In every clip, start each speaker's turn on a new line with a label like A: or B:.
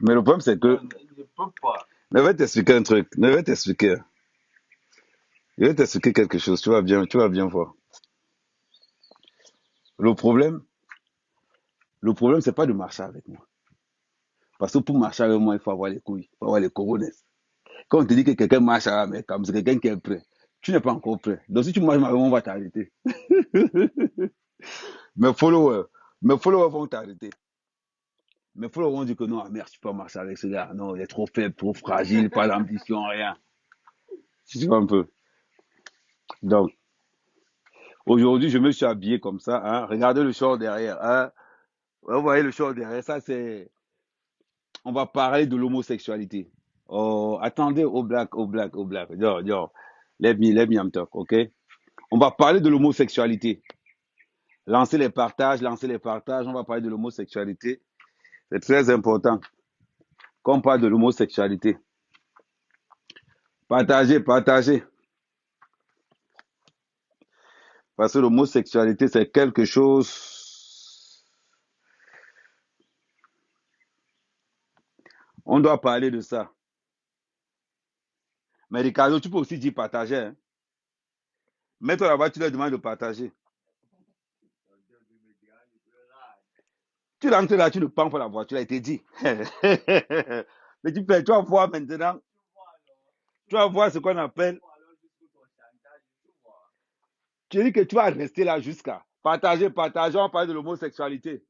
A: Mais le problème, c'est que,
B: Non, je peux pas.
A: je vais t'expliquer un truc. Je vais t'expliquer. Je vais t'expliquer quelque chose. Tu vas bien voir. Le problème, le problème, c'est pas de marcher avec moi. Parce que pour marcher avec moi, il faut avoir les couilles. Il faut avoir les cojones. Quand on te dit que quelqu'un marche avec, comme c'est quelqu'un qui est prêt, tu n'es pas encore prêt. Donc si tu marches avec moi, on va t'arrêter. Mes followers, mes followers vont t'arrêter. Mes followers vont dire que non, merde, tu peux pas marcher avec ce gars. Non, il est trop faible, trop fragile, pas d'ambition, rien. Tu vois un peu. Donc, aujourd'hui, je me suis habillé comme ça. Hein. Regardez le short derrière. Hein. Vous voyez le short derrière. Ça, c'est. On va parler de l'homosexualité. Oh, attendez, au black, au black, au black. Yo, yo. Let me talk, ok? On va parler de l'homosexualité. Lancez les partages. On va parler de l'homosexualité. C'est très important qu'on parle de l'homosexualité. Partagez, partagez. Parce que l'homosexualité, c'est quelque chose. On doit parler de ça. Mais Ricardo, tu peux aussi dire partager. Hein. Mets-toi là-bas, tu leur demandes de partager. Tu rentres là, tu ne prends pas la voiture, a été dit. Mais tu vas voir maintenant, tu vas voir ce qu'on appelle. Tu dis que tu vas rester là jusqu'à partager, partager, on va parler de l'homosexualité.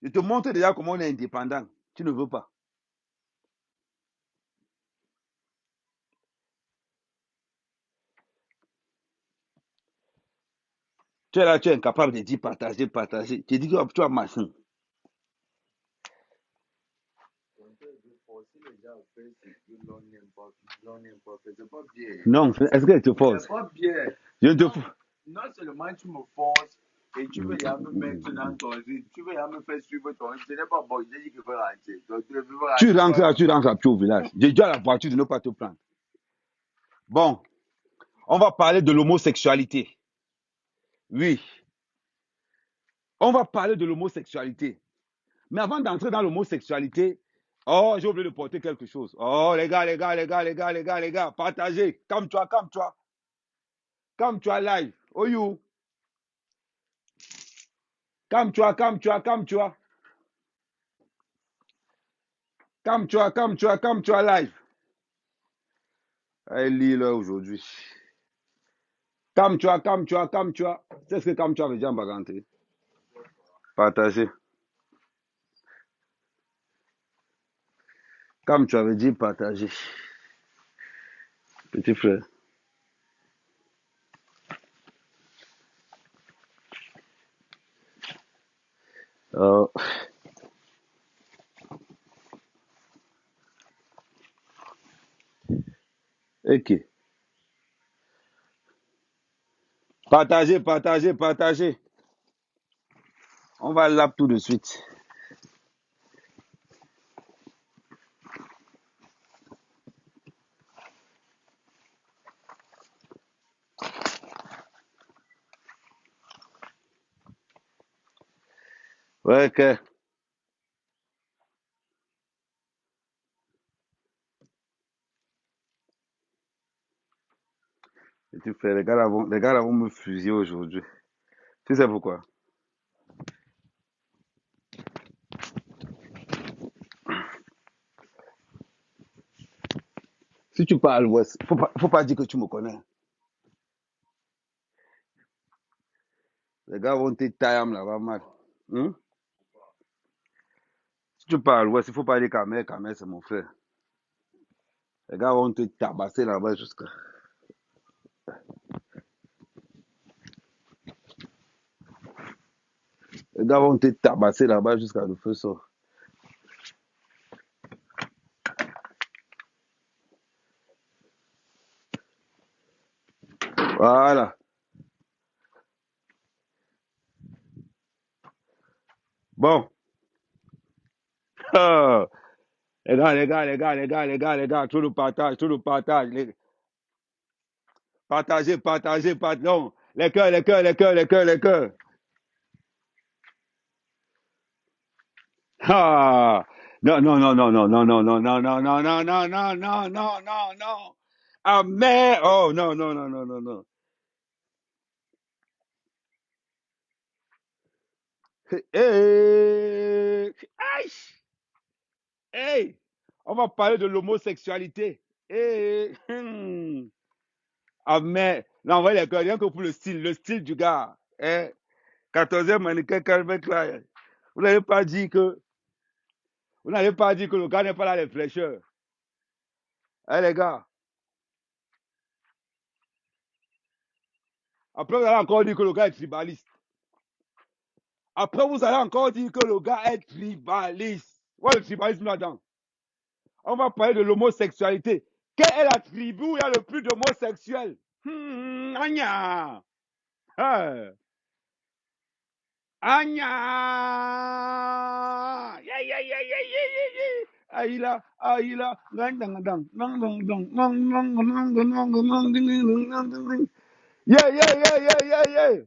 A: Je te montre déjà comment on est indépendant. Tu ne veux pas. Tu es là, tu es incapable de dire partager, partager. Tu dis que tu as machin.
B: Forcer les gens à faire ce que l'on n'aime pas faire, c'est pas bien.
A: Non, est-ce qu'elle te
B: C'est
A: force?
B: pas bien.
A: Je ne te
B: Non,
A: fous.
B: non seulement tu me forces et tu veux ya me mettre dans ton rythme, tu veux ya me faire suivre ton rythme. Ce n'est pas bon, j'ai dit qu'il faut rentrer. Donc tu veux rentrer.
A: Tu rentres là, tu es au village. J'ai dit à la voiture de ne pas te prendre. Bon, on va parler de l'homosexualité. Oui, on va parler de l'homosexualité. Mais avant d'entrer dans l'homosexualité, oh, j'ai oublié de porter quelque chose. Oh, les gars, les gars, les gars, les gars, les gars, les gars, partagez. Calme-toi, calme-toi. Calme-toi live. Oh, you. Calme-toi, calme-toi, calme-toi. Calme-toi, calme-toi, calme-toi live. Elle lit là aujourd'hui. Calme-toi, calme-toi, calme-toi. C'est ce que calme-toi veut dire en baganté. Partagez. Calme-toi veut dire partager. Petit frère. Oh, ok. Partagez, partagez, partagez. On va lap tout de suite. Ouais, ok. Petit frère, les gars là vont me fusiller aujourd'hui. Tu sais pourquoi? Si tu parles ouest, faut pas dire que tu me connais. Les gars vont te tailler là-bas mal. Hein? Si tu parles ouest, il faut pas dire Kamel, Kamel c'est mon frère. Les gars vont te tabasser là-bas jusqu'à. Les gars vont te tabasser là-bas jusqu'à le feu sort. Voilà. Bon. Ah. Les gars, les gars, les gars, les gars, les gars, les gars, tout le partage, tout le partage. Partagez, partagez, partagez. Non. Les cœurs, les cœurs, les cœurs, les cœurs, les cœurs. Ah. Non, non, non, non, non, non, non, non, non, non, non, non, non, non, non, non, non, non. Ah, mais, oh, non, non, non, non, non, non. Hey, aïe, hey, on va parler de l'homosexualité. Hey, ah, mais, non, on va les gars, rien que pour le style du gars. Hein? 14e mannequin Calvin Klein. Vous n'avez pas dit que, vous n'avez pas dit que le gars n'est pas là, les flécheurs. Hein, les gars. Après, vous allez encore dire que le gars est tribaliste. Après, vous allez encore dire que le gars est tribaliste. Ouais, le tribalisme là-dedans. On va parler de l'homosexualité. Quelle est la tribu où il y a le plus d'homosexuels? Anya. Hey. Anya. Yeah, yeah, yeah, yeah, yeah, yeah, yeah. Aïla, aïla, yeah, yeah, yeah, yeah, yeah, yeah.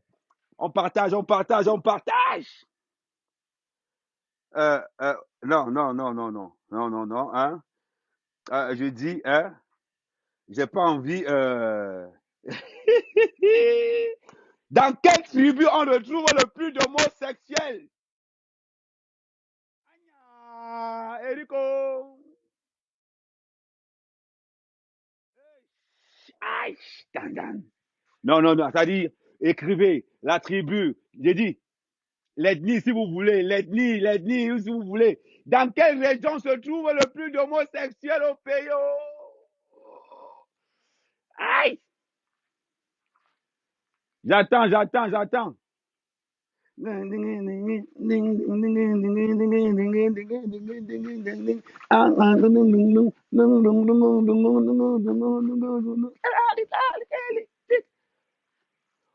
A: On partage, on partage, on partage. Euh, euh, non, non, non, non, non, non, non, non, hein. Je dis, hein, j'ai pas envie. Dans quelle tribu on retrouve le plus d'homosexuels? Ah, Erico. Aïe, dandan. Non, non, non, c'est-à-dire, écrivez la tribu. J'ai dit, l'ethnie, si vous voulez, l'ethnie, si vous voulez. Dans quelle région se trouve le plus d'homosexuels au pays? Oh. Aïe! J'attends, j'attends, j'attends.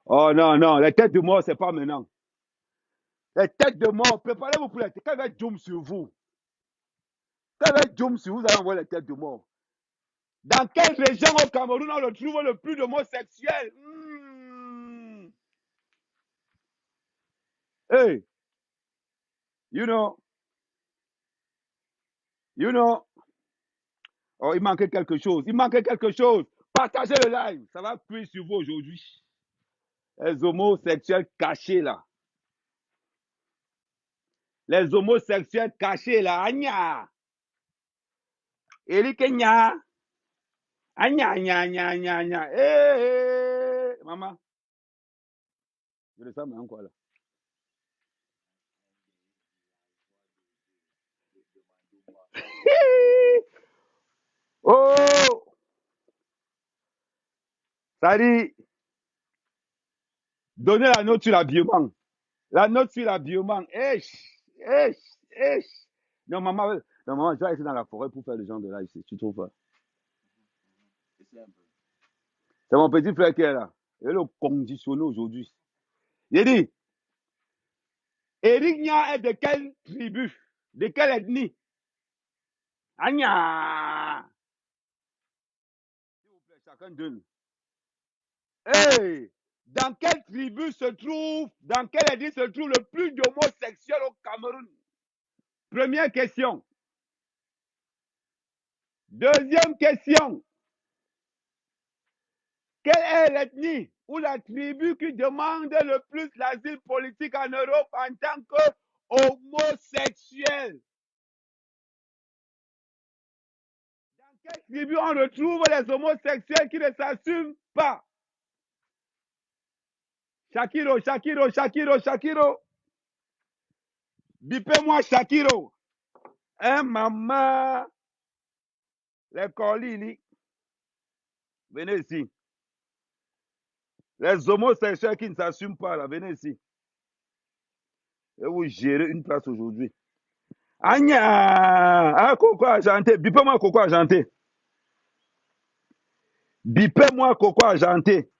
A: Oh non, non, les têtes de mort, c'est pas maintenant. Les têtes de mort, préparez-vous pour les têtes. Quand il va être zoom sur vous, quand il va être zoom sur vous, vous allez envoyer les têtes de mort. Dans quelle région au Cameroun on retrouve le plus d'homosexuels? Hey, you know, you know. Oh, il manquait quelque chose. Il manquait quelque chose. Partagez le live. Ça va cuire sur vous aujourd'hui. Les homosexuels cachés là. Les homosexuels cachés là. Agna. Eric Nya. Agna, agna, agna, agna, agna. Hey, maman. Je le sens même quoi là. Oh, ça dit, donnez la note sur l'habillement. La note sur l'habillement. Non, maman, non, maman, je vais rester dans la forêt pour faire le genre de là ici. Tu trouves pas? C'est mon petit frère qui est là. Il est le conditionné aujourd'hui. Il dit, Eric Nya est de quelle tribu? De quelle ethnie? Agna! S'il vous plaît, chacun donne. Hey! Dans quelle tribu se trouve, dans quelle ethnie se trouve le plus d'homosexuels au Cameroun? Première question. Deuxième question. Quelle est l'ethnie ou la tribu qui demande le plus l'asile politique en Europe en tant qu'homosexuel? Dans quelle tribu on retrouve les homosexuels qui ne s'assument pas? Shakiro, Shakiro, Shakiro, Shakiro. Bipez-moi Shakiro. Hein, maman? Les colini. Venez ici. Les homosexuels qui ne s'assument pas, là, venez ici. Et vous gérez une place aujourd'hui. Agna! Ah, Coco Argenté. Bipez-moi Coco Argenté. Bipez-moi Coco Argenté.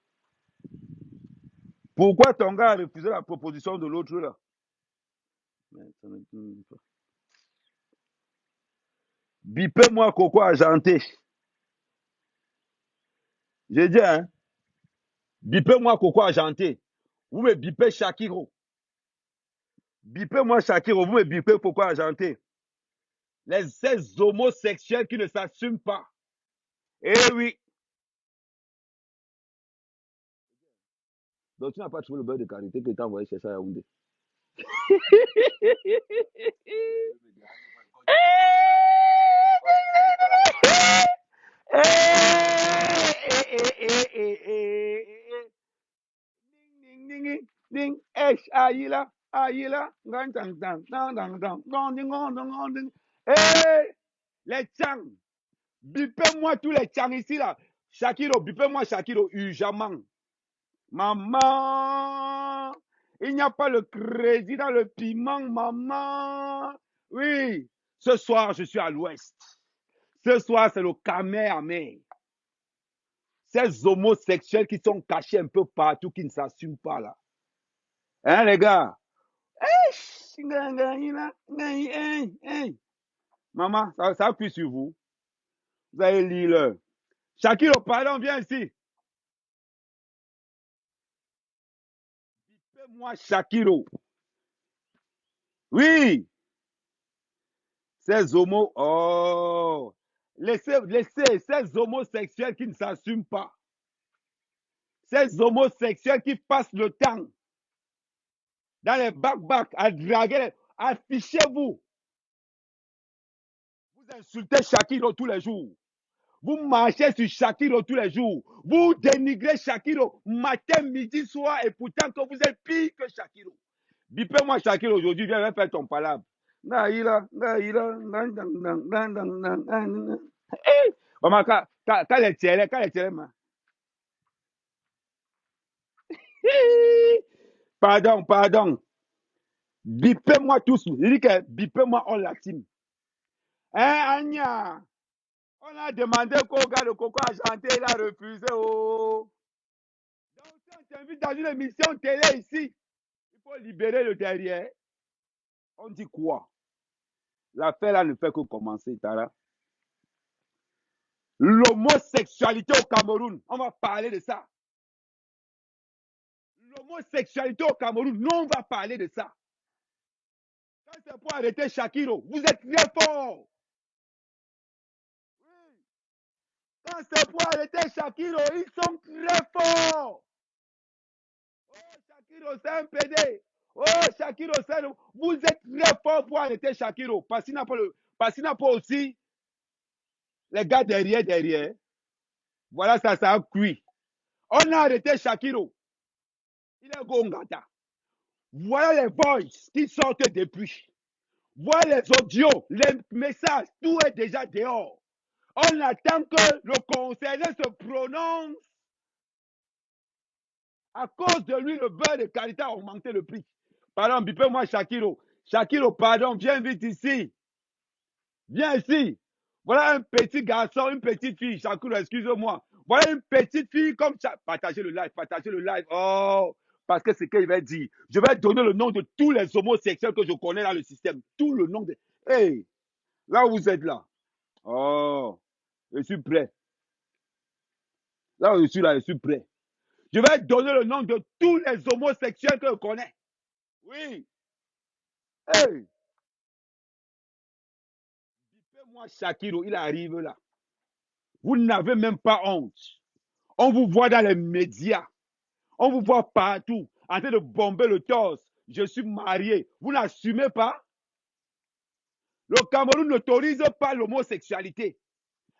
A: Pourquoi ton gars a refusé la proposition de l'autre là? Bipez-moi Coco Argenté. J'ai dit, hein? Bipez-moi Coco Argenté. Vous me bipez Shakiro. Bipez-moi Shakiro. Vous me bipez Coco Argenté. Ces homosexuels qui ne s'assument pas. Eh oui. Donc tu n'as pas trouvé le beurre de karité que tu as envoyé chercher à Yaoundé. Ding, Aïla, Aïla, les Tchang, bipez-moi tous les Tchang ici là. Shakiro, bipez-moi Shakiro, Ujaman. Maman, il n'y a pas le crédit dans le piment, maman. Oui, ce soir, je suis à l'ouest. Ce soir, c'est le Kamehameha. Ces homosexuels qui sont cachés un peu partout, qui ne s'assument pas là. Hein, les gars? Maman, ça appuie sur vous. Vous allez lire le. Shakiro, pardon, viens ici. Fais-moi Shakiro. Oui. Ces homos. Oh. Laissez ces homosexuels qui ne s'assument pas. Ces homosexuels qui passent le temps dans les bacs à draguer. Affichez-vous. Vous insultez Shakiro tous les jours. Vous marchez sur Shakiro tous les jours. Vous dénigrez Shakiro matin, midi, soir, et pourtant que vous êtes pire que Shakiro. Bipez-moi Shakiro aujourd'hui, viens faire ton palabre. Maman, quand les tiens, pardon. Bipez-moi tous. Il dit que bipez-moi en latine. Hein, Anya? On a demandé qu'au gars de Coco a chanté, il a refusé. Oh. Donc, si on t'invite dans une émission télé ici, il faut libérer le derrière. On dit quoi? L'affaire là ne fait que commencer, Tara. L'homosexualité au Cameroun, on va parler de ça. L'homosexualité au Cameroun, nous, on va parler de ça. Quand c'est pour arrêter Shakiro, vous êtes très fort. Oui. Quand c'est pour arrêter Shakiro, ils sont très forts. Oh, Shakiro, c'est un PD. Oh, Shakiro, c'est un... Vous êtes très fort pour arrêter Shakiro. Parce qu'il n'a pas aussi les gars derrière. Voilà, ça a cuit. On a arrêté Shakiro. Il est Gongata. Voilà les voices qui sortent depuis. Voilà les audios, les messages, tout est déjà dehors. On attend que le concerné se prononce. À cause de lui, le beurre de qualité a augmenté le prix. Pardon, bipez-moi Shakiro. Shakiro, pardon, viens vite ici. Viens ici. Voilà un petit garçon, une petite fille. Shakiro, excuse-moi. Voilà une petite fille comme ça. Partagez le live. Oh, parce que c'est ce qu'il va dire. Je vais donner le nom de tous les homosexuels que je connais dans le système. Tout le nom de... Hey, là où vous êtes là. Oh, je suis prêt. Là où je suis là, je suis prêt. Je vais donner le nom de tous les homosexuels que je connais. Oui. Hey. Dites-moi Shakiro, il arrive là. Vous n'avez même pas honte. On vous voit dans les médias. On vous voit partout en train de bomber le torse. Je suis marié. Vous n'assumez pas. Le Cameroun n'autorise pas l'homosexualité.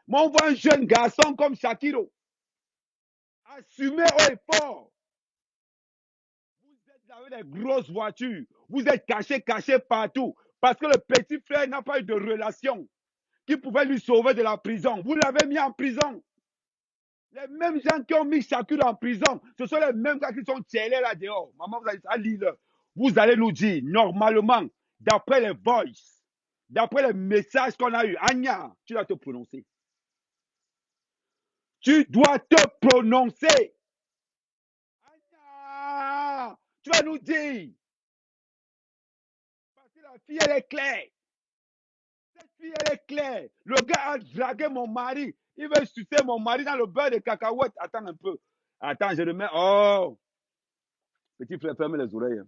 A: Mais on voit un jeune garçon comme Shakiro. Assumez haut et fort. Vous êtes avec des grosses voitures. Vous êtes caché partout. Parce que le petit frère n'a pas eu de relation qui pouvait lui sauver de la prison. Vous l'avez mis en prison. Les mêmes gens qui ont mis Shakiro en prison, ce sont les mêmes gens qui sont tirés là dehors. Maman, vous allez à lire. Vous allez nous dire, normalement, d'après les voices, d'après les messages qu'on a eus, Anya, tu dois te prononcer. Tu dois te prononcer. Anya, tu vas nous dire. Parce que la fille, elle est claire. Cette fille, elle est claire. Le gars a dragué mon mari. Il veut sucer mon mari dans le beurre de cacahuètes. Attends un peu. Attends, je remets. Oh. Petit frère, ferme les oreilles.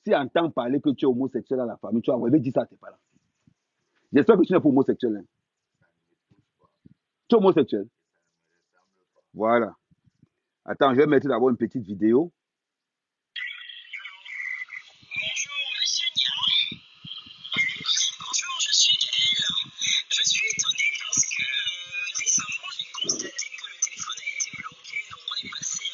A: Si entend parler que tu es homosexuel dans la famille, tu vas rêver, dis ça à tes parents. J'espère que tu n'es pas homosexuel. Hein. Tu es homosexuel. Voilà. Attends, je vais mettre d'abord une petite vidéo.
C: Bonjour, monsieur Nia. Bonjour, je suis Gaëlle. Je suis étonnée parce que récemment, j'ai constaté que le téléphone a été bloqué. Donc, on est passé,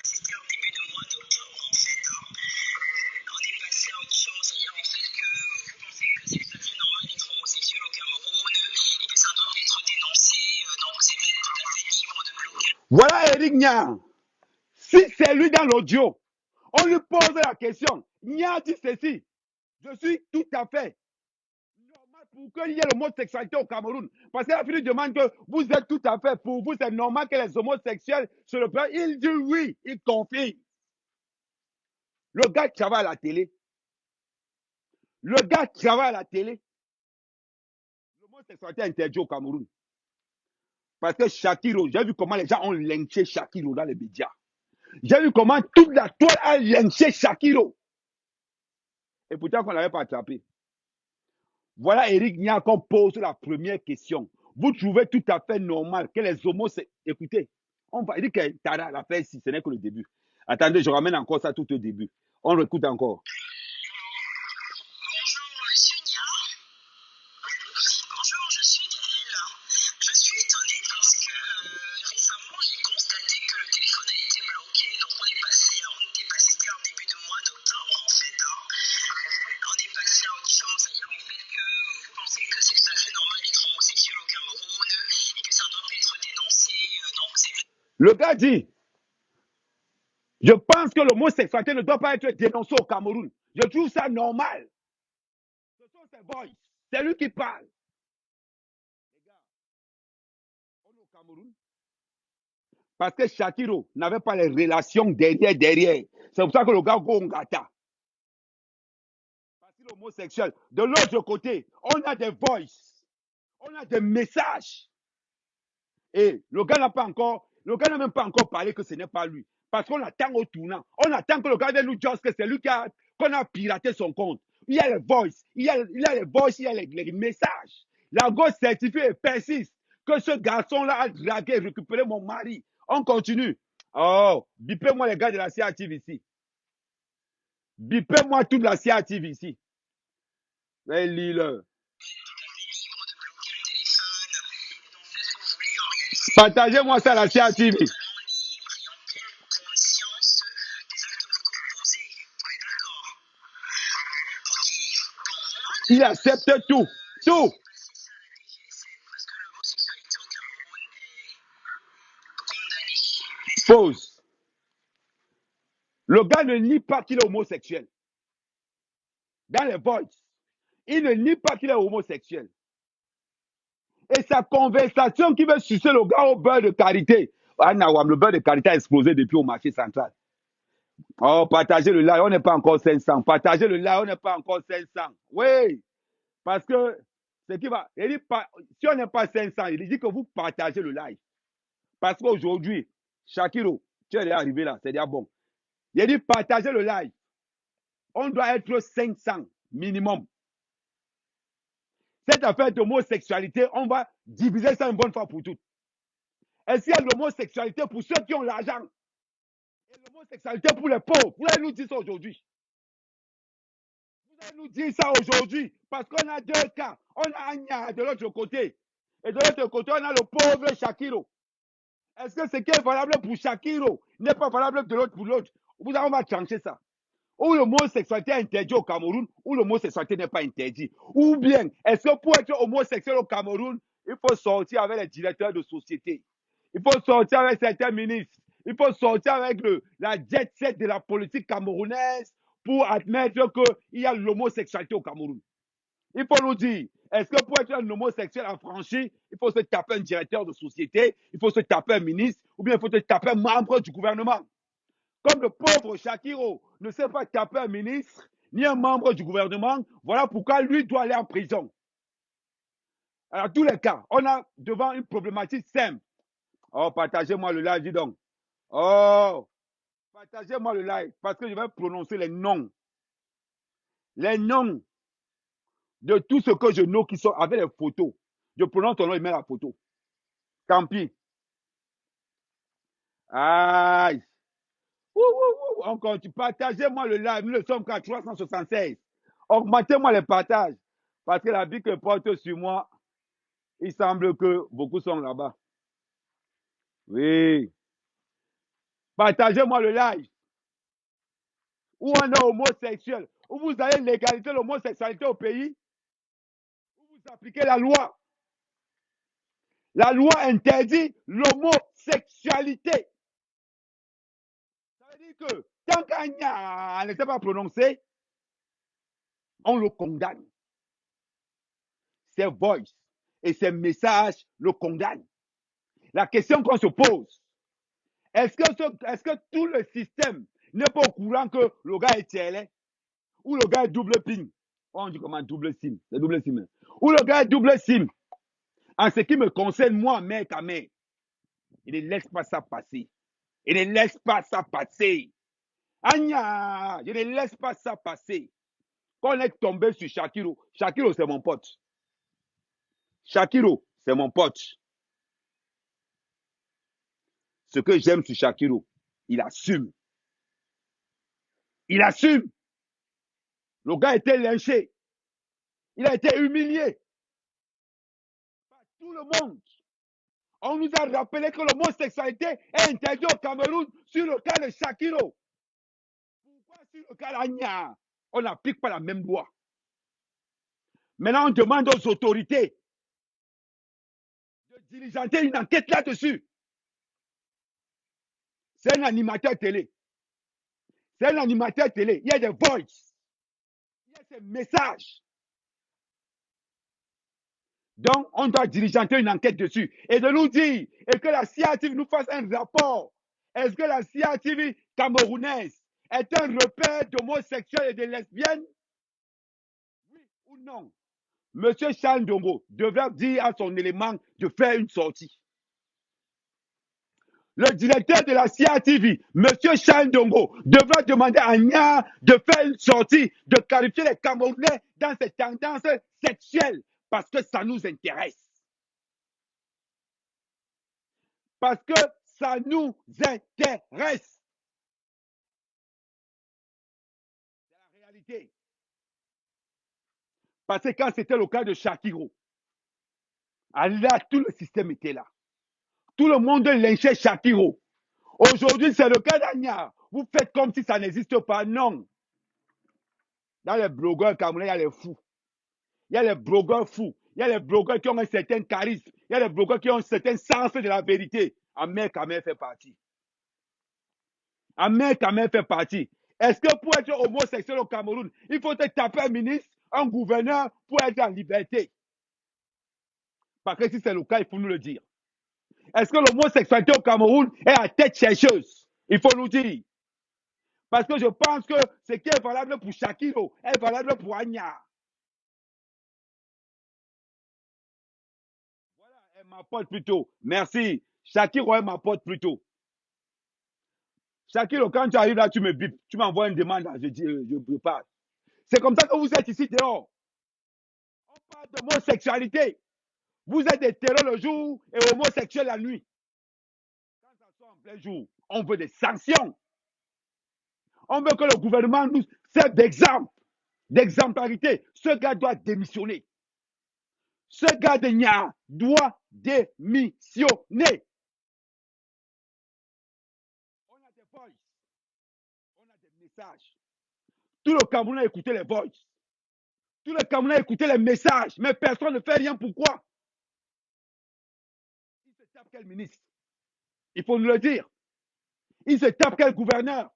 C: c'était en début de mois d'octobre, en fait. On est passé à autre chose. C'est-à-dire, en fait, que vous pensez que c'est tout à fait normal d'être homosexuel au Cameroun et que ça doit être dénoncé. Donc, c'est tout à fait libre de bloquer.
A: Voilà Eric Nia. Si c'est lui dans l'audio, on lui pose la question. Nia dit ceci. Je suis tout à fait normal pour qu'il y ait l'homosexualité au Cameroun. Parce que la fille demande que vous êtes tout à fait pour vous, c'est normal que les homosexuels se le prennent. Il dit oui, il confie. Le gars travaille à la télé. Le gars travaille à la télé. L'homosexualité est interdite au Cameroun. Parce que Shakiro, j'ai vu comment les gens ont lynché Shakiro dans les médias. J'ai vu comment toute la toile a lynché Shakiro. Et pourtant, qu'on ne l'avait pas attrapé. Voilà Eric Nia qu'on pose la première question. Vous trouvez tout à fait normal que les homosexuels... Écoutez, on va dire que Tara l'a fait ici, ce n'est que le début. Attendez, je ramène encore ça tout au début. On l'écoute encore.
C: Bonjour, monsieur Nia. Bonjour, je suis Gaëlle. Je suis étonnée parce que récemment, j'ai constaté que le téléphone a été bloqué. Donc, on était passé, c'était en début de mois d'octobre, en fait. On est passé à autre chose. C'est-à-dire, en fait, que vous pensez que c'est tout à fait normal d'être homosexuel au Cameroun et que ça doit être dénoncé. Donc, c'est...
A: Le gars dit, je pense que l'homosexualité ne doit pas être dénoncée au Cameroun. Je trouve ça normal. Ce sont ses boys. C'est lui qui parle. Les gars, on est au Cameroun. Parce que Shakiro n'avait pas les relations derrière. C'est pour ça que le gars go ngata. Parce qu'il est homosexuel. De l'autre côté, on a des voices. On a des messages. Et le gars n'a même pas encore parlé que ce n'est pas lui. Parce qu'on attend au tournant. On attend que le gars vienne nous dire que c'est lui qu'on a piraté son compte. Il y a les voices, il y a les messages. La gauche certifie et persiste que ce garçon-là a dragué et récupéré mon mari. On continue. Oh, bipez-moi les gars de la CATV ici. Bipez-moi toute la CATV ici. Lis-le. Partagez-moi ça à la CATV. Il accepte tout. Tout. Pause. Le gars ne nie pas qu'il est homosexuel. Dans les voices, il ne nie pas qu'il est homosexuel. Et sa conversation qui veut sucer le gars au beurre de karité. Le beurre de karité a explosé depuis au marché central. Oh, partagez le live, on n'est pas encore 500. Partagez le live, on n'est pas encore 500. Oui, parce que ce qui va. Il dit, si on n'est pas 500, il dit que vous partagez le live. Parce qu'aujourd'hui, Shakiro, tu es arrivé là, c'est déjà bon. Il dit, partagez le live. On doit être 500 minimum. Cette affaire d'homosexualité, on va diviser ça une bonne fois pour toutes. Est-ce qu'il y a l'homosexualité pour ceux qui ont l'argent? Et l'homosexualité pour les pauvres? Vous allez nous dire ça aujourd'hui. Vous allez nous dire ça aujourd'hui. Parce qu'on a deux cas. On a Anya de l'autre côté. Et de l'autre côté, on a le pauvre Shakiro. Est-ce que ce qui est valable pour Shakiro n'est pas valable de l'autre pour l'autre? On va trancher ça. Ou l'homosexualité est interdite au Cameroun, ou l'homosexualité n'est pas interdite. Ou bien, est-ce que pour être homosexuel au Cameroun, il faut sortir avec les directeurs de société, il faut sortir avec certains ministres, il faut sortir avec la jet set de la politique camerounaise pour admettre qu'il y a l'homosexualité au Cameroun. Il faut nous dire, est-ce que pour être un homosexuel affranchi, il faut se taper un directeur de société, il faut se taper un ministre, ou bien il faut se taper un membre du gouvernement? Comme le pauvre Shakiro ne sait pas taper un ministre, ni un membre du gouvernement, voilà pourquoi lui doit aller en prison. Alors, dans tous les cas, on a devant une problématique simple. Oh, partagez-moi le live, dis donc. Oh, partagez-moi le live, parce que je vais prononcer les noms. les noms de tous ceux que je nomme qui sont avec les photos. Je prononce ton nom et mets la photo. Tant pis. Aïe. Encore, tu partagez-moi le live. Nous ne sommes qu'à 376. Augmentez-moi les partages. Parce que la vie que porte sur moi, il semble que beaucoup sont là-bas. Oui. Partagez-moi le live. Où on est homosexuel. Où vous avez légalité l'homosexualité au pays. Où vous appliquez la loi. La loi interdit l'homosexualité. Ça veut dire que tant qu'Agna ne s'est pas prononcé, on le condamne. Ses voices et ses messages le condamnent. La question qu'on se pose, est-ce que tout le système n'est pas au courant que le gars est tiers ou le gars est double PIN? On dit comment double SIM? C'est double SIM. Ou le gars est double SIM. En ce qui me concerne, moi, mec à mec, il ne laisse pas ça passer. Il ne laisse pas ça passer. Anya, je ne laisse pas ça passer. Quand on est tombé sur Shakiro, Shakiro, c'est mon pote. Shakiro, c'est mon pote. Ce que j'aime sur Shakiro, il assume. Il assume. Le gars a été lynché. Il a été humilié par tout le monde. On nous a rappelé que l'homosexualité est interdite au Cameroun sur le cas de Shakiro. Pourquoi sur le cas d'Agna, on n'applique pas la même loi? Maintenant, on demande aux autorités de diligenter une enquête là-dessus. C'est un animateur télé. C'est un animateur télé. Il y a des voices. Il y a des messages. Donc, on doit diligenter une enquête dessus et de nous dire, et que la CIA TV nous fasse un rapport. Est-ce que la CIA TV camerounaise est un repère d'homosexuels et de lesbiennes? Oui ou non? Monsieur Charles Ndongo devrait dire à son élément de faire une sortie. Le directeur de la CIA TV, monsieur Charles Ndongo, devra demander à Nya de faire une sortie, de qualifier les Camerounais dans ces tendances sexuelles, parce que ça nous intéresse. Parce que ça nous intéresse. C'est la réalité. Parce que quand c'était le cas de Shakiro, là, tout le système était là. Tout le monde lynchait Shakiro. Aujourd'hui, c'est le cas d'Agna. Vous faites comme si ça n'existe pas. Non. Dans les blogueurs camerounais, il y a les fous. Il y a les blogueurs fous. Il y a les blogueurs qui ont un certain charisme. Il y a les blogueurs qui ont un certain sens de la vérité. Ahmed Kamel fait partie. Ahmed Kamel fait partie. Est-ce que pour être homosexuel au Cameroun, il faut te taper un ministre, un gouverneur pour être en liberté? Parce que si c'est le cas, il faut nous le dire. Est-ce que l'homosexualité au Cameroun est à tête chercheuse? Il faut nous dire. Parce que je pense que ce qui est valable pour Shakiro est valable pour Agna. Voilà, elle m'apporte plutôt. Merci. Shakiro, elle m'apporte plutôt. Shakiro, quand tu arrives là, tu me bipes. Tu m'envoies une demande, je dis, je parle. C'est comme ça que vous êtes ici dehors. On parle d'homosexualité. Vous êtes des terreurs le jour et homosexuels la nuit. Quand ça sort en plein jour, on veut des sanctions. On veut que le gouvernement nous serve d'exemple, d'exemplarité. Ce gars doit démissionner. Ce gars de Nya doit démissionner. On a des voices. On a des messages. Tout le Cameroun a écouté les voices. Tout le Cameroun a écouté les messages. Mais personne ne fait rien. Pourquoi? Il se tape quel ministre? Il faut nous le dire. Il se tape quel gouverneur?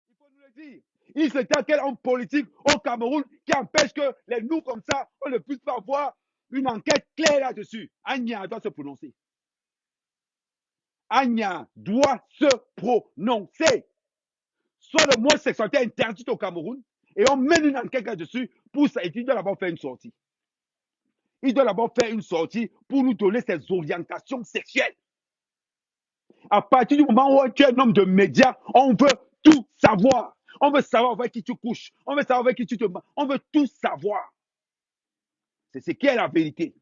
A: Il faut nous le dire. Il se tape quel homme politique au Cameroun qui empêche que les nous comme ça, on ne puisse pas avoir une enquête claire là-dessus. Agna doit se prononcer. Agna doit se prononcer. Soit l'homosexualité interdite au Cameroun et on mène une enquête là-dessus pour ça. Et il doit d'abord faire une sortie. Il doit d'abord faire une sortie pour nous donner ses orientations sexuelles. À partir du moment où tu es un homme de médias, on veut tout savoir. On veut savoir avec qui tu couches. On veut savoir avec qui tu te bats. On veut tout savoir. C'est ce qui est la vérité.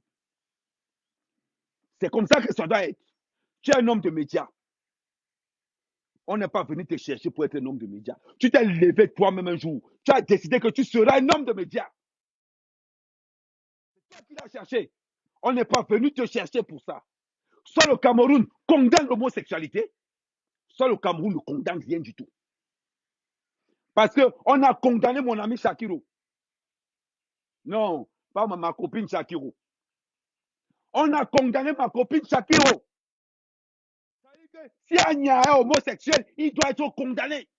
A: C'est comme ça que ça doit être. Tu es un homme de médias. On n'est pas venu te chercher pour être un homme de médias. Tu t'es levé toi-même un jour. Tu as décidé que tu seras un homme de médias. C'est toi qui l'as cherché. On n'est pas venu te chercher pour ça. Soit le Cameroun condamne l'homosexualité, soit le Cameroun ne condamne rien du tout. Parce qu'on a condamné mon ami Shakiro. Non, pas ma copine Shakiro. On a condamné ma copine Shakiro. Ça veut dire que si Anya est homosexuel, il doit être condamné.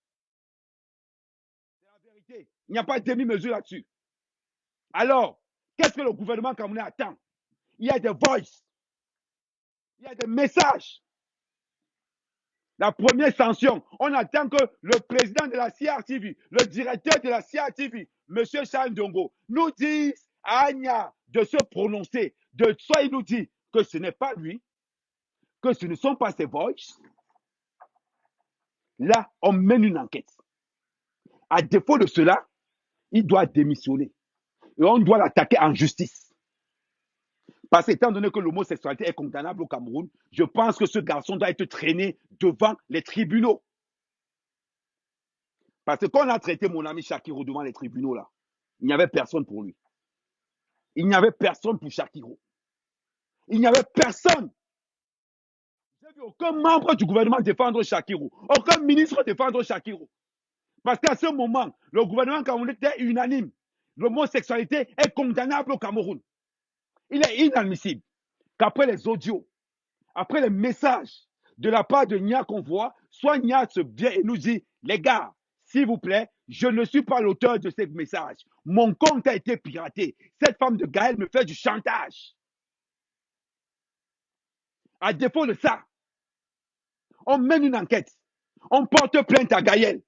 A: C'est la vérité. Il n'y a pas de demi-mesure là-dessus. Alors, qu'est-ce que le gouvernement camerounais attend? Il y a des voices. Il y a des messages. La première sanction, on attend que le président de la CRTV, le directeur de la CRTV, M. Charles Ndongo, nous dise à Anya de se prononcer. Soit il nous dit que ce n'est pas lui, que ce ne sont pas ses voices. Là, on mène une enquête. À défaut de cela, il doit démissionner. Et on doit l'attaquer en justice. Parce qu'étant donné que l'homosexualité est condamnable au Cameroun, je pense que ce garçon doit être traîné devant les tribunaux. Parce que quand on a traité mon ami Shakiro devant les tribunaux, là, il n'y avait personne pour lui. Il n'y avait personne pour Shakiro. Il n'y avait personne. Je n'ai vu aucun membre du gouvernement défendre Shakiro. Aucun ministre défendre Shakiro. Parce qu'à ce moment, le gouvernement camerounais était unanime. L'homosexualité est condamnable au Cameroun. Il est inadmissible qu'après les audios, après les messages de la part de Nya qu'on voit, soit Nya se vient et nous dit, les gars, s'il vous plaît, je ne suis pas l'auteur de ces messages. Mon compte a été piraté. Cette femme de Gaël me fait du chantage. À défaut de ça, on mène une enquête. On porte plainte à Gaël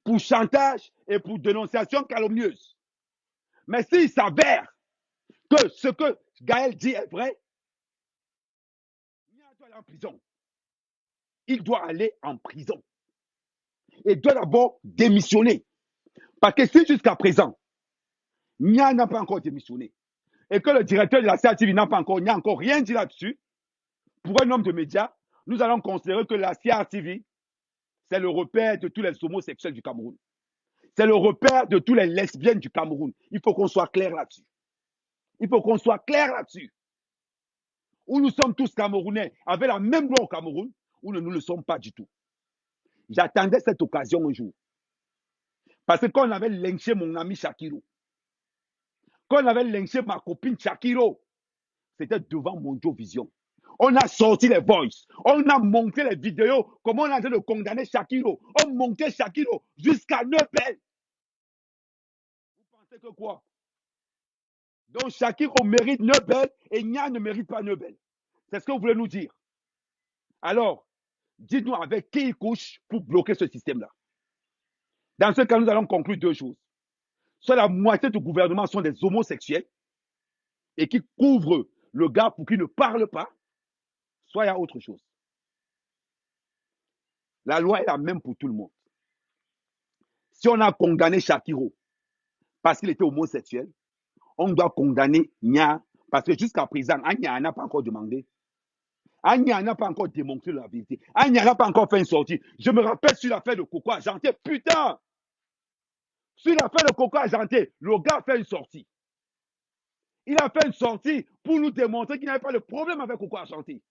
A: pour chantage et pour dénonciation calomnieuse. Mais s'il s'avère que ce que Gaël dit est vrai, Nya doit aller en prison. Il doit aller en prison. Il doit d'abord démissionner. Parce que si jusqu'à présent, Nya n'a pas encore démissionné, et que le directeur de la CRTV n'a encore rien dit là-dessus, pour un homme de médias, nous allons considérer que la CRTV, c'est le repère de tous les homosexuels du Cameroun. C'est le repère de tous les lesbiennes du Cameroun. Il faut qu'on soit clair là-dessus. Il faut qu'on soit clair là-dessus. Où nous sommes tous Camerounais, avec la même loi au Cameroun, ou nous ne le sommes pas du tout. J'attendais cette occasion un jour. Parce que quand on avait lynché mon ami Shakiro, quand on avait lynché ma copine Shakiro, c'était devant Monjo Vision. On a sorti les voices, on a montré les vidéos, comment on est en train de condamner Shakiro. On montait Shakiro jusqu'à Neubel. Vous pensez que quoi? Donc Shakiro mérite Neubel et Nya ne mérite pas Neubel. C'est ce que vous voulez nous dire. Alors, dites-nous avec qui il couche pour bloquer ce système-là. Dans ce cas, nous allons conclure deux choses. Soit la moitié du gouvernement sont des homosexuels et qui couvrent le gars pour qu'il ne parle pas, soit il y a autre chose. La loi est la même pour tout le monde. Si on a condamné Shakiro parce qu'il était homosexuel, on doit condamner Nya parce que jusqu'à présent, Anya n'a pas encore demandé. Anya n'a pas encore démontré la vérité. Anya n'a pas encore fait une sortie. Je me rappelle sur l'affaire de Coco Argenté. Putain! Sur l'affaire de Coco Argenté, le gars a fait une sortie. Il a fait une sortie pour nous démontrer qu'il n'avait pas de problème avec Coco Argenté.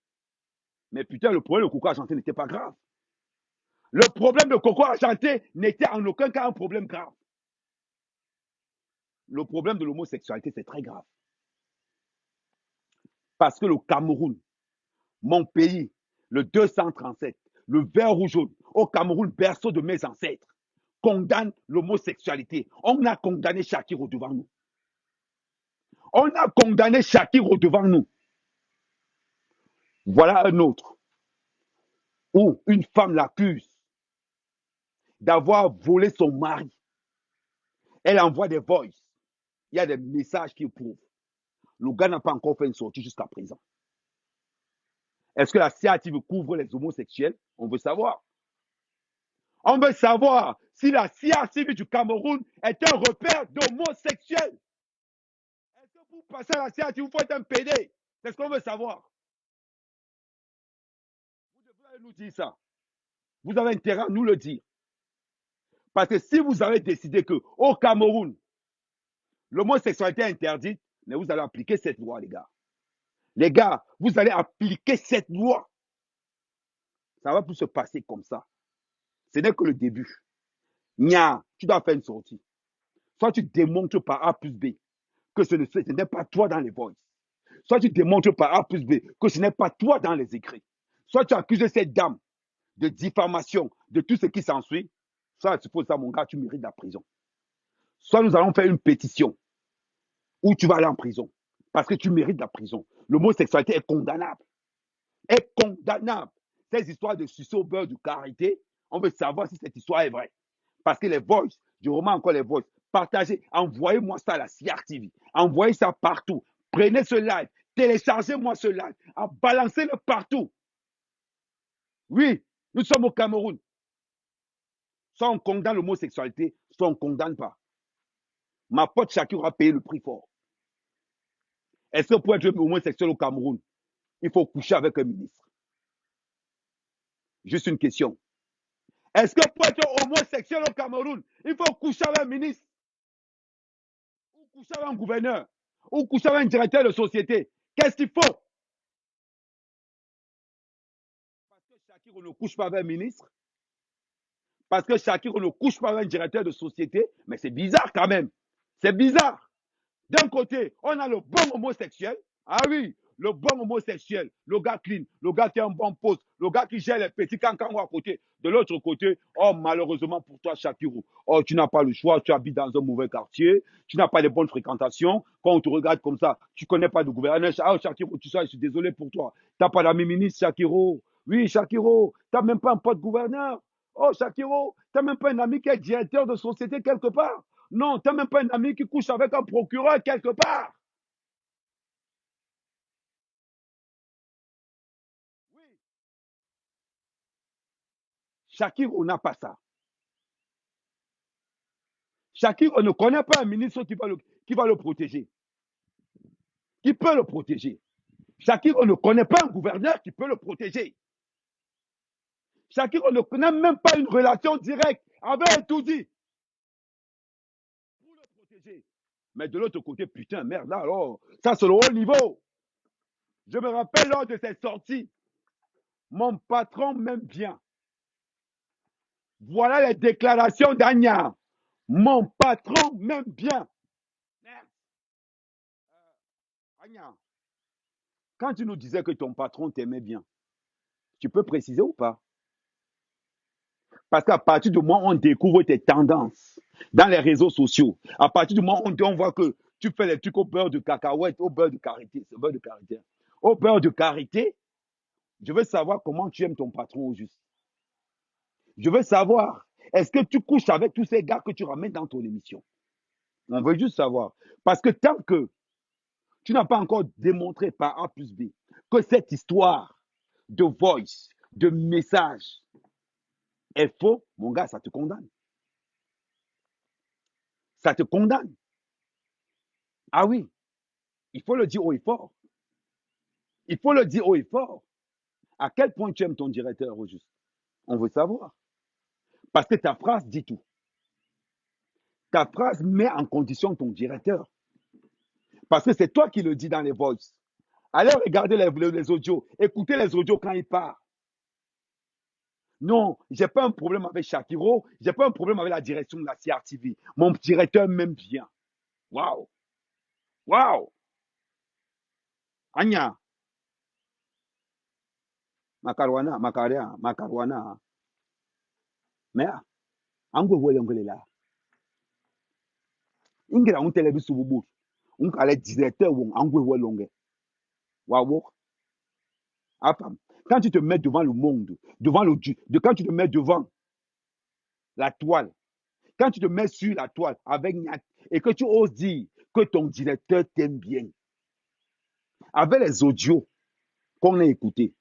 A: Mais putain, le problème de Coco Argenté n'était pas grave. Le problème de Coco Argenté n'était en aucun cas un problème grave. Le problème de l'homosexualité, c'est très grave. Parce que le Cameroun, mon pays, le 237, le vert rouge jaune, au Cameroun, berceau de mes ancêtres, condamne l'homosexualité. On a condamné Shakiro devant nous. On a condamné Shakiro devant nous. Voilà un autre où une femme l'accuse d'avoir volé son mari. Elle envoie des voices. Il y a des messages qui prouvent. Le gars n'a pas encore fait une sortie jusqu'à présent. Est-ce que la CRTV couvre les homosexuels? On veut savoir. On veut savoir si la CRTV du Cameroun est un repère d'homosexuels. Est-ce que pour passer à la CRTV, il faut être un PD? C'est ce qu'on veut savoir. Vous devez nous dire ça. Vous avez intérêt à nous le dire. Parce que si vous avez décidé qu'au Cameroun, l'homosexualité est interdite, mais vous allez appliquer cette loi, les gars. Les gars, vous allez appliquer cette loi. Ça va plus se passer comme ça. Ce n'est que le début. Nya, tu dois faire une sortie. Soit tu démontres par A plus B que ce n'est pas toi dans les voices. Soit tu démontres par A plus B que ce n'est pas toi dans les écrits. Soit tu accuses cette dame de diffamation, de tout ce qui s'ensuit. Soit tu fais ça, mon gars, tu mérites la prison. Soit nous allons faire une pétition où tu vas aller en prison parce que tu mérites la prison. L'homosexualité est condamnable. Est condamnable. Ces histoires de sucer au beurre de karité, on veut savoir si cette histoire est vraie. Parce que les voices, je remets encore les voices, partagez, envoyez-moi ça à la CRTV, envoyez ça partout, prenez ce live, téléchargez-moi ce live, balancez-le partout. Oui, nous sommes au Cameroun. Soit on condamne l'homosexualité, soit on ne condamne pas. Ma pote Shakira a payé le prix fort. Est-ce que pour être homosexuel au Cameroun, il faut coucher avec un ministre? Juste une question. Est-ce que pour être homosexuel au Cameroun, il faut coucher avec un ministre? Ou coucher avec un gouverneur? Ou coucher avec un directeur de société? Qu'est-ce qu'il faut? Parce que Shakira ne couche pas avec un ministre? Parce que Shakira ne couche pas avec un directeur de société? Mais c'est bizarre quand même. C'est bizarre. D'un côté, on a le bon homosexuel. Ah oui, le bon homosexuel, le gars clean, le gars qui a un bon poste, le gars qui gère les petits cancans à côté. De l'autre côté, oh malheureusement pour toi, Shakira, oh tu n'as pas le choix, tu habites dans un mauvais quartier, tu n'as pas de bonnes fréquentations. Quand on te regarde comme ça, tu ne connais pas de gouverneur. Ah Shakira, tu sais, je suis désolé pour toi. Tu n'as pas d'amis ministre, Shakira. Oui, Shakira, tu n'as même pas un pote gouverneur. Oh Shakira, tu n'as même pas un ami qui est directeur de société quelque part. Non, tu n'as même pas un ami qui couche avec un procureur quelque part. Oui. Shakira, on n'a pas ça. Shakira, on ne connaît pas un ministre qui va le protéger, qui peut le protéger. Shakira, on ne connaît pas un gouverneur qui peut le protéger. Shakira, on ne connaît même pas une relation directe avec un Toudi pour le protéger. Mais de l'autre côté, putain, merde, là, alors, ça c'est le haut niveau. Je me rappelle lors de cette sortie, mon patron m'aime bien. Voilà les déclarations d'Agna. Mon patron m'aime bien. Merde. Agna, quand tu nous disais que ton patron t'aimait bien, tu peux préciser ou pas? Parce qu'à partir du moment où on découvre tes tendances dans les réseaux sociaux, à partir du moment où on voit que tu fais les trucs au beurre de cacahuète, au beurre de karité, c'est beurre de karité. Au beurre de karité, je veux savoir comment tu aimes ton patron au juste. Je veux savoir, est-ce que tu couches avec tous ces gars que tu ramènes dans ton émission? On veut juste savoir. Parce que tant que tu n'as pas encore démontré par A plus B que cette histoire de voice, de message est faux, mon gars, ça te condamne. Ça te condamne. Ah oui, il faut le dire haut et fort. Il faut le dire haut et fort. À quel point tu aimes ton directeur au juste? On veut savoir. Parce que ta phrase dit tout. Ta phrase met en condition ton directeur. Parce que c'est toi qui le dis dans les voices. Allez regarder les audios. Écoutez les audios quand il part. Non, je n'ai pas un problème avec Shakiro. Je n'ai pas un problème avec la direction de la CRTV. Mon directeur m'aime bien. Waouh. Waouh. Anya. Makarwana, Makaria, Makarwana. Mais, Angwe Wele là. Ingira un télévision sububu. Un kale directeur ou Angwe Welonge. Waouh. Quand tu te mets devant le monde, quand tu te mets devant la toile, quand tu te mets sur la toile avec Niak et que tu oses dire que ton directeur t'aime bien, avec les audios qu'on a écoutés,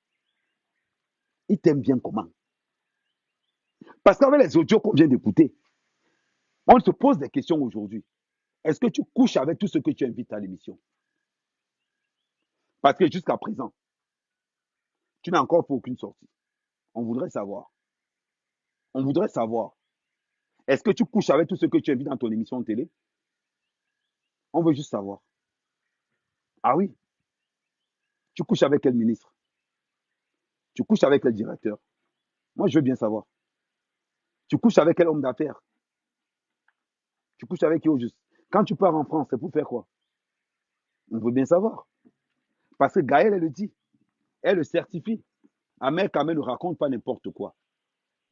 A: il t'aime bien comment? Parce qu'avec les audios qu'on vient d'écouter, on se pose des questions aujourd'hui. Est-ce que tu couches avec tout ce que tu invites à l'émission? Parce que jusqu'à présent, tu n'as encore fait aucune sortie. On voudrait savoir. On voudrait savoir. Est-ce que tu couches avec tout ce que tu invites dans ton émission de télé? On veut juste savoir. Ah oui, tu couches avec quel ministre? Tu couches avec quel directeur? Moi, je veux bien savoir. Tu couches avec quel homme d'affaires? Tu couches avec qui au juste? Quand tu pars en France, c'est pour faire quoi? On veut bien savoir. Parce que Gaëlle, elle le dit. Elle le certifie. Ahmed Kamel ne raconte pas n'importe quoi.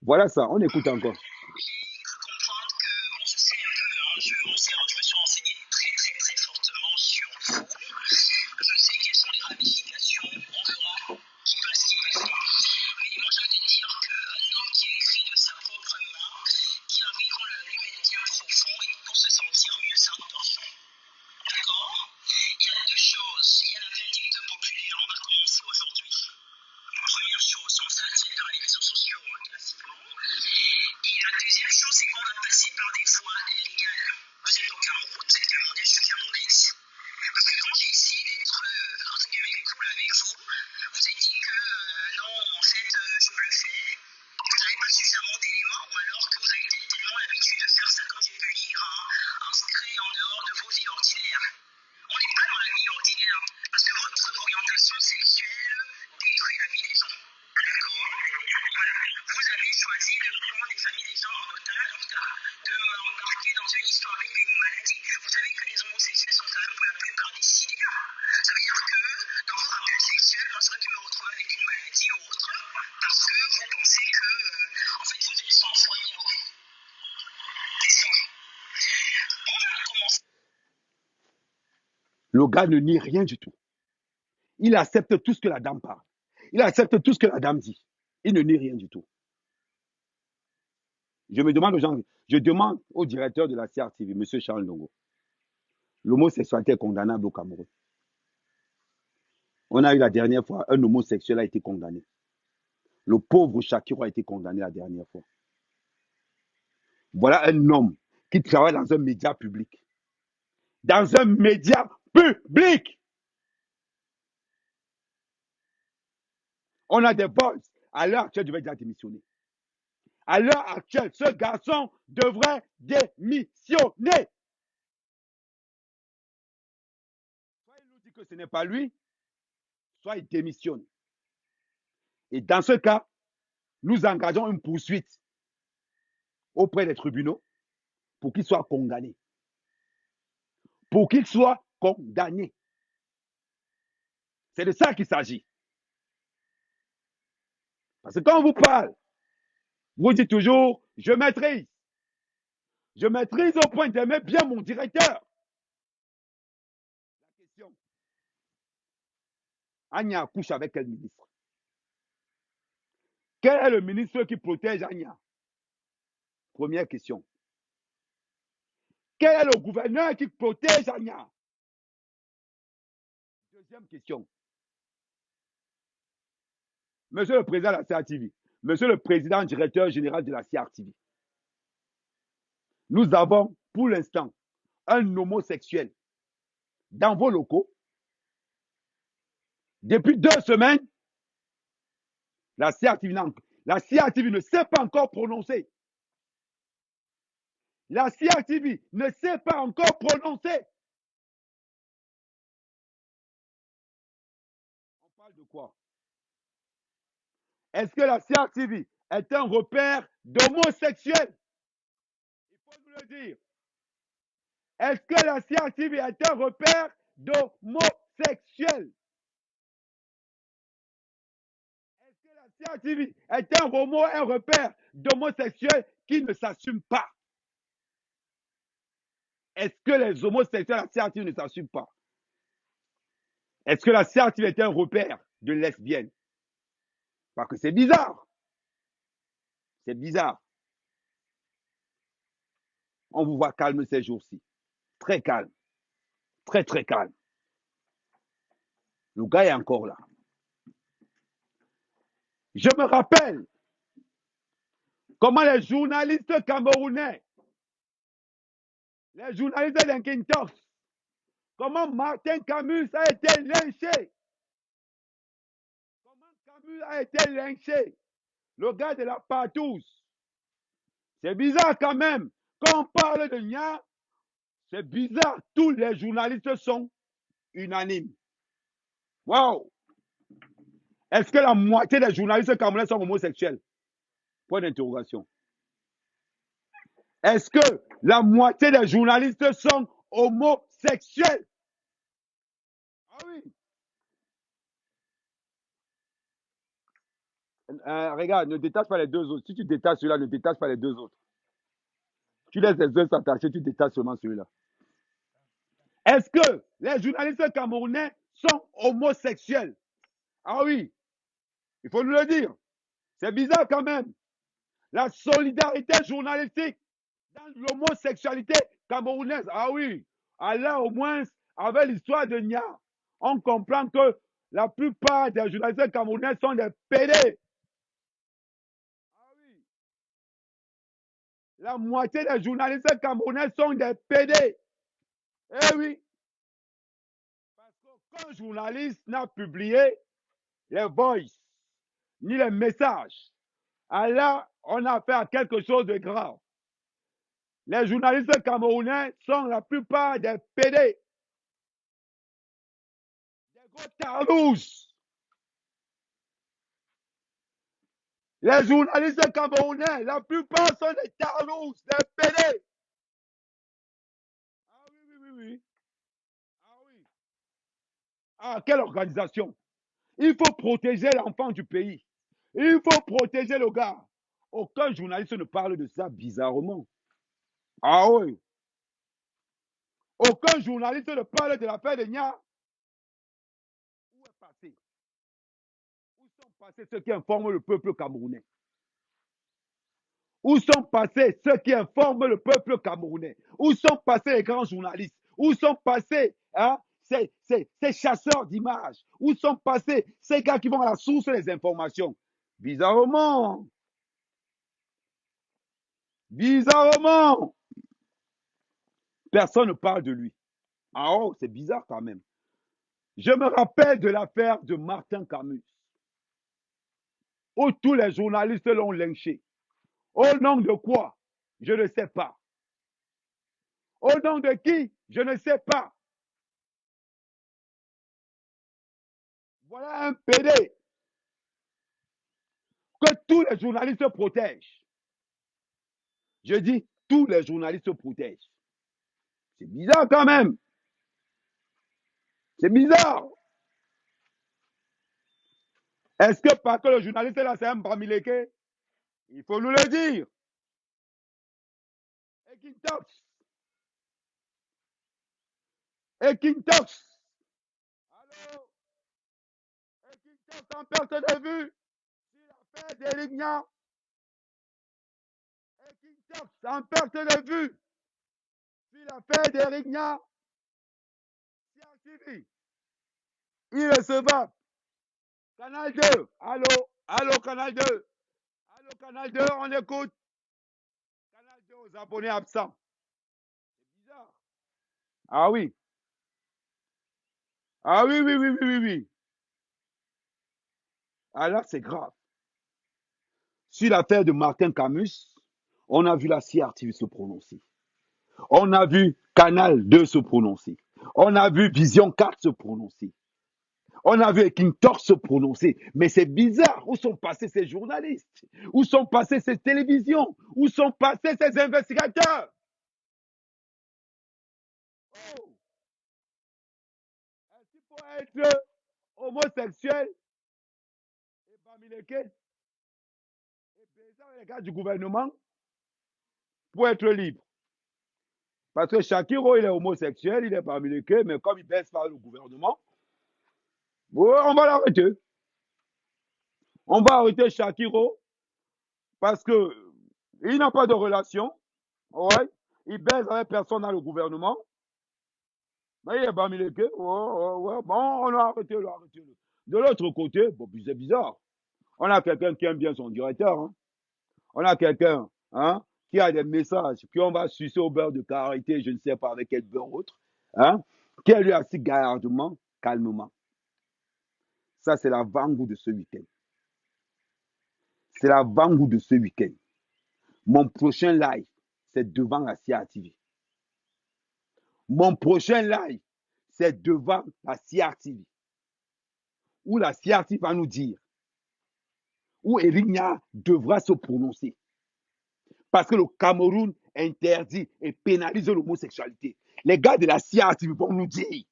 A: Voilà ça, on écoute encore.
C: J'ai cru comprendre que, bon, je sais un peu, hein, je me suis renseigné très très très fortement sur vous. Je sais quelles sont les ramifications, on verra qui passe pas. Mais moi, je veux te dire qu'un homme qui écrit de sa propre main, qui a vécu le lui-même bien profond et pour se sentir mieux sans torsion. D'accord? Il y a deux choses. Il y a la vindicte populaire, on va commencer aujourd'hui. Première chose, on s'attire dans les réseaux sociaux, hein, classiquement. Et la deuxième chose, c'est qu'on va passer par des voies légales. Vous êtes au Cameroun, vous êtes camerounais, je suis camerounaise. Parce que quand j'ai essayé d'être, entre guillemets, cool avec vous, vous avez dit que non, en fait, je bluffais, vous n'avez pas suffisamment d'éléments, ou alors que vous avez tellement l'habitude de faire ça, comme j'ai pu lire, hein, inscrit en dehors de vos vies ordinaires. On n'est pas dans la vie ordinaire, parce que votre orientation sexuelle détruit la vie des gens. D'accord? Voilà. Vous avez choisi de prendre les familles des gens en otage, en tout cas, de m'embarquer dans une histoire avec une maladie. Vous savez que les homosexuels sont quand même pour la plupart des sidérants. Ça veut dire que dans vos rapports sexuels, moi, j'aurais pu me retrouver avec une maladie ou autre, parce que vous pensez que, en fait, vous êtes sans foi ni loi. C'est ça. On va commencer.
A: Le gars ne nie rien du tout. Il accepte tout ce que la dame parle. Il accepte tout ce que la dame dit. Il ne nie rien du tout. Je me demande aux gens, je demande au directeur de la CRTV, M. Charles Ndongo, l'homosexualité est condamnable au Cameroun. On a eu la dernière fois, un homosexuel a été condamné. Le pauvre Shakiro a été condamné la dernière fois. Voilà un homme qui travaille dans un média public. Dans un média public. On a des boys. À l'heure actuelle, je vais déjà démissionner. À l'heure actuelle, ce garçon devrait démissionner. Soit il nous dit que ce n'est pas lui, soit il démissionne. Et dans ce cas, nous engageons une poursuite auprès des tribunaux pour qu'il soit condamné. Pour qu'il soit condamné. C'est de ça qu'il s'agit. Parce que quand on vous parle, vous dites toujours, je maîtrise. Je maîtrise au point d'aimer bien mon directeur. La question, Anya couche avec quel ministre? Quel est le ministre qui protège Anya? Première question. Quel est le gouverneur qui protège Anya? Deuxième question. Monsieur le président de la CRTV, monsieur le président directeur général de la CRTV, nous avons pour l'instant un homosexuel dans vos locaux. Depuis 2 semaines, la CRTV ne s'est pas encore prononcée. La CRTV ne s'est pas encore prononcée. On parle de quoi? Est-ce que la CRTV est un repère d'homosexuels? Il faut nous le dire. Est-ce que la CRTV est un repère d'homosexuels? Est-ce que la CRTV est un repère d'homosexuels qui ne s'assument pas? Est-ce que les homosexuels à la CRTV ne s'assument pas? Est-ce que la CRTV est un repère de lesbiennes? Parce que c'est bizarre. C'est bizarre. On vous voit calme ces jours-ci. Très calme. Très, très calme. Le gars est encore là. Je me rappelle Comment les journalistes camerounais, les journalistes d'Inkintox, comment Martin Camus a été lynché. Comment Camus a été lynché. Le gars de la Partouze. C'est bizarre quand même. Quand on parle de Nia, c'est bizarre. Tous les journalistes sont unanimes. Wow! Est-ce que la moitié des journalistes camerounais sont homosexuels? Point d'interrogation. Est-ce que la moitié des journalistes sont homosexuels? Ah oui. Regarde, ne détache pas les deux autres. Si tu détaches celui-là, ne détache pas les deux autres. Tu laisses les deux s'attacher, tu détaches seulement celui-là. Est-ce que les journalistes camerounais sont homosexuels? Ah oui, il faut nous le dire. C'est bizarre quand même. La solidarité journalistique dans l'homosexualité camerounaise. Ah oui, alors au moins, avec l'histoire de Nia, on comprend que la plupart des journalistes camerounais sont des pédés. Ah oui. La moitié des journalistes camerounais sont des pédés. Eh oui. Parce qu'aucun journaliste n'a publié les voices, ni les messages. Alors, on a affaire à quelque chose de grave. Les journalistes camerounais sont la plupart des pédés, des gros tarlouses. Les journalistes camerounais, la plupart sont des tarlouses, des pédés. Ah oui, oui, oui, oui. Ah oui. Ah, quelle organisation. Il faut protéger l'enfant du pays. Il faut protéger le gars. Aucun journaliste ne parle de ça bizarrement. Ah oui. Aucun journaliste ne parle de l'affaire de Nia. Où est passé? Où sont passés ceux qui informent le peuple camerounais? Où sont passés ceux qui informent le peuple camerounais? Où sont passés les grands journalistes? Où sont passés ces chasseurs d'images? Où sont passés ces gars qui vont à la source des informations? Bizarrement. Bizarrement. Personne ne parle de lui. Ah oh, c'est bizarre quand même. Je me rappelle de l'affaire de Martin Camus, où tous les journalistes l'ont lynché. Au nom de quoi? Je ne sais pas. Au nom de qui? Je ne sais pas. Voilà un PD que tous les journalistes protègent. Je dis, tous les journalistes protègent. C'est bizarre quand même. C'est bizarre. Est-ce que parce que le journaliste là, c'est un Bamileke? Il faut nous le dire. Ekintox. Ekintox. Allô? Ekintox en perte de vue. Sur l'affaire d'Erignan. Ekintox en perte de vue. Sur l'affaire d'Erignan. CRTV. Irrecevable. Canal 2. Allô? Allô, Canal 2. Allô, Canal 2, on écoute. Canal 2 aux abonnés absents. C'est bizarre. Ah oui. Ah oui, oui, oui, oui, oui, oui. Alors, c'est grave. Sur l'affaire de Martin Camus, on a vu la CRTV se prononcer. On a vu Canal 2 se prononcer. On a vu Vision 4 se prononcer. On a vu King Tor se prononcer. Mais c'est bizarre. Où sont passés ces journalistes? Où sont passées ces télévisions? Où sont passés ces investigateurs? Oh! Est-ce qu'il faut être homosexuel et bamileke et baiser avec les gars du gouvernement pour être libre? Parce que Shakiro, il est homosexuel, il est bamileke, mais comme il baisse par le gouvernement, on va l'arrêter. On va arrêter Shakiro parce que il n'a pas de relation. Ouais. Il baise avec personne dans le gouvernement. Mais il est bamileke. Ouais, ouais, ouais. Bon, on a arrêté, on a arrêté. De l'autre côté, bon, c'est bizarre. On a quelqu'un qui aime bien son directeur. Hein. On a quelqu'un hein, qui a des messages, puis on va sucer au beurre de karité, je ne sais pas avec quel beurre autre, hein, qui a lui assis gaillardement, calmement. Ça, c'est l'avant-goût de ce week-end. C'est l'avant-goût de ce week-end. Mon prochain live, c'est devant la CRTV. Mon prochain live, c'est devant la CRTV. Où la CRTV va nous dire, où Éric Nia devra se prononcer. Parce que le Cameroun interdit et pénalise l'homosexualité. Les gars de la CRTV vont nous dire,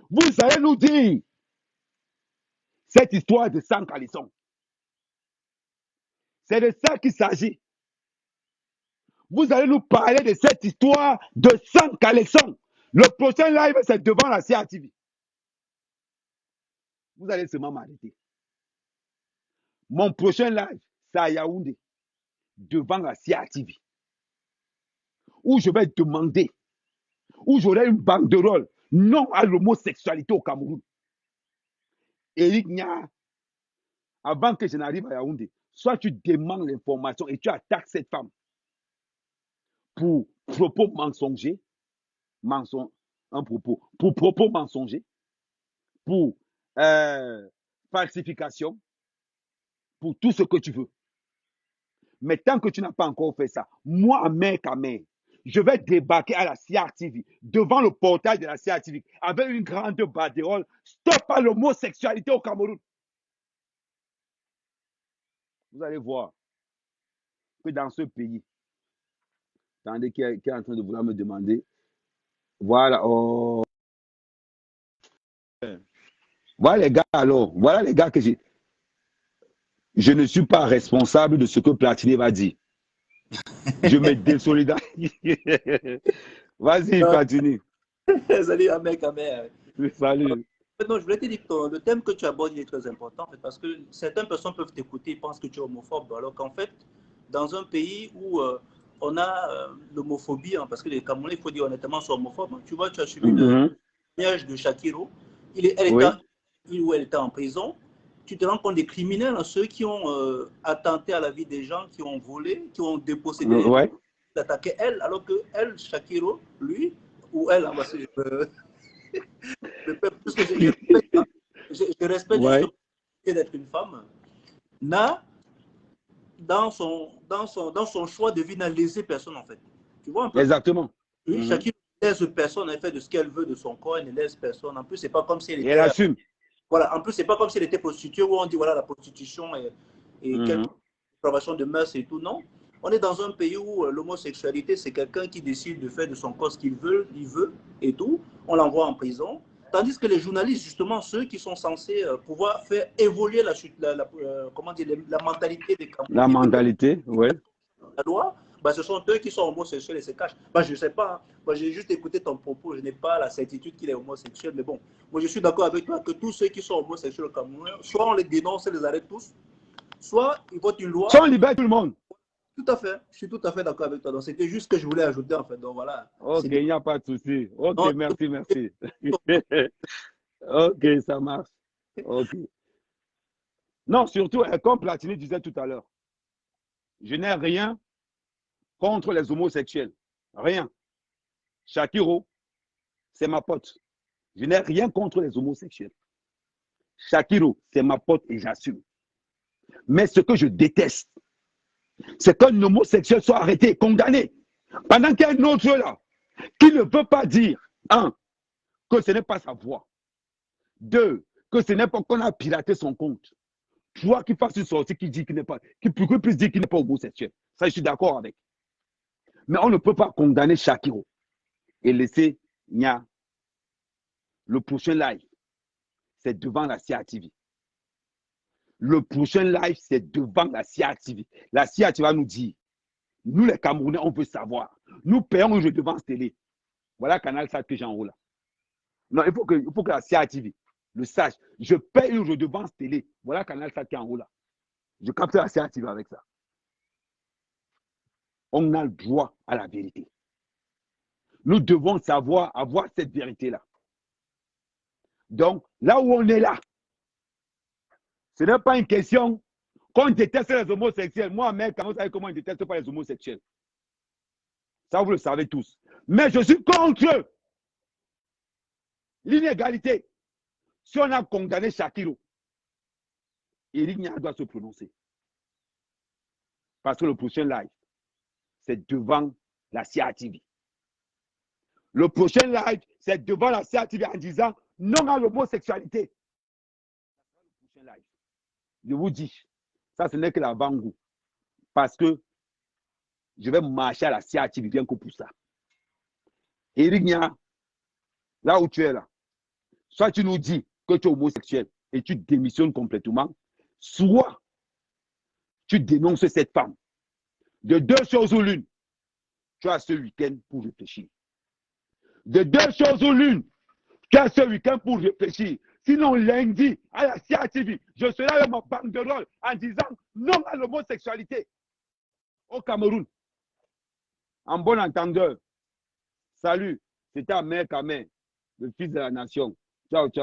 A: vous allez nous dire, cette histoire de sang calisson. C'est de ça qu'il s'agit. Vous allez nous parler de cette histoire de sang calisson. Le prochain live, c'est devant la CRTV. Vous allez seulement m'arrêter. Mon prochain live, c'est à Yaoundé, devant la CRTV, où je vais demander, où j'aurai une banderole, non à l'homosexualité au Cameroun. Éric Nia, avant que je n'arrive à Yaoundé, soit tu demandes l'information et tu attaques cette femme pour propos mensongers, pour propos mensongers, pour falsification, pour tout ce que tu veux. Mais tant que tu n'as pas encore fait ça, moi, mère à mère, je vais débarquer à la CRTV, devant le portail de la CRTV, avec une grande banderole. Stop à l'homosexualité au Cameroun. Vous allez voir que dans ce pays, attendez, qui est en train de vouloir me demander, voilà, oh, voilà les gars alors, voilà les gars que je ne suis pas responsable de ce que Platini va dire. Je me désolidarise. Vas-y, Platini.
D: Salut, Ahmed Kamer.
A: Salut.
D: Non, je voulais te dire que le thème que tu abordes est très important en fait, parce que certaines personnes peuvent t'écouter et pensent que tu es homophobe, alors qu'en fait, dans un pays où on a l'homophobie, hein, parce que les Camerounais, il faut dire honnêtement, sont homophobes. Hein. Tu vois, tu as suivi le témoignage de Shakiro. Il ou elle était en prison. Tu te rends compte des criminels, hein, ceux qui ont attenté à la vie des gens, qui ont volé, qui ont dépossédé, attaqué elle, alors que elle, Shakiro, lui, ou elle, hein, parce que je respecte justement d'être une femme, n'a dans son choix de vie n'a lésé personne en fait. Tu vois un peu?
A: Exactement.
D: Oui, chacune laisse personne, elle fait de ce qu'elle veut de son corps, elle ne laisse personne. En plus, c'est pas comme si elle était.
A: Et elle assume.
D: Voilà, en plus, c'est pas comme si elle était prostituée où on dit voilà la prostitution et quelques dépravations de mœurs et tout. Non. On est dans un pays où l'homosexualité, c'est quelqu'un qui décide de faire de son corps ce qu'il veut, et tout. On l'envoie en prison. Tandis que les journalistes, justement, ceux qui sont censés pouvoir faire évoluer comment dire, la mentalité des Camerounais.
A: La mentalité, oui.
D: La loi, bah, ce sont eux qui sont homosexuels et se cachent. Bah, je ne sais pas. Hein. Moi, j'ai juste écouté ton propos. Je n'ai pas la certitude qu'il est homosexuel. Mais bon, moi, je suis d'accord avec toi que tous ceux qui sont homosexuels au Cameroun, soit on les dénonce et les arrête tous, soit ils votent une loi.
A: Soit on libère tout le monde.
D: Tout à fait. Je suis tout à fait d'accord avec toi. Donc, c'était juste ce que je voulais ajouter, en fait. Donc, voilà.
A: Ok, il n'y a pas de souci. Ok, non, merci. Ok, ça marche. Ok. Non, surtout, comme Platini disait tout à l'heure, je n'ai rien contre les homosexuels. Rien. Shakiro, c'est ma pote. Je n'ai rien contre les homosexuels. Shakiro, c'est ma pote et j'assume. Mais ce que je déteste, c'est qu'un homosexuel soit arrêté et condamné. Pendant qu'il y a un autre là qui ne veut pas dire, un, que ce n'est pas sa voix. Deux, que ce n'est pas qu'on a piraté son compte. Trois, qu'il fasse une sortie qui dit qu'il n'est pas, qui puisse dire qu'il n'est pas homosexuel. Ça, je suis d'accord avec. Mais on ne peut pas condamner Shakiro et laisser Nia. Le prochain live, c'est devant la CRTV. Le prochain live, c'est devant la CRTV. La CRTV va nous dire, nous les Camerounais, on veut savoir. Nous payons un jeu devant télé. Voilà Canal 7 que j'ai en haut là. Non, il faut que la CRTV le sache. Je paye une redevance télé. Voilà Canal 7 qui est en haut là. Je capte la CRTV avec ça. On a le droit à la vérité. Nous devons savoir avoir cette vérité-là. Donc, là où on est là, ce n'est pas une question qu'on déteste les homosexuels. Moi, mec, vous savez comment on ne déteste pas les homosexuels. Ça, vous le savez tous. Mais je suis contre l'inégalité. Si on a condamné Shakiro, Eric Nia doit se prononcer. Parce que le prochain live, c'est devant la CRTV. Le prochain live, c'est devant la CRTV en disant non à l'homosexualité. Le prochain live. Je vous dis, ça, ce n'est que l'avant-goût. Parce que je vais marcher à la CRTV bien que pour ça. Eric Nia, là où tu es là, soit tu nous dis que tu es homosexuel et tu démissionnes complètement, soit tu dénonces cette femme. De deux choses ou l'une, tu as ce week-end pour réfléchir. De deux choses ou l'une, tu as ce week-end pour réfléchir. Sinon, lundi, à la CRTV, je serai avec ma banderole en disant non à l'homosexualité au Cameroun. En bon entendeur, salut, c'était Ahmed Kamé, le fils de la nation. Ciao, ciao.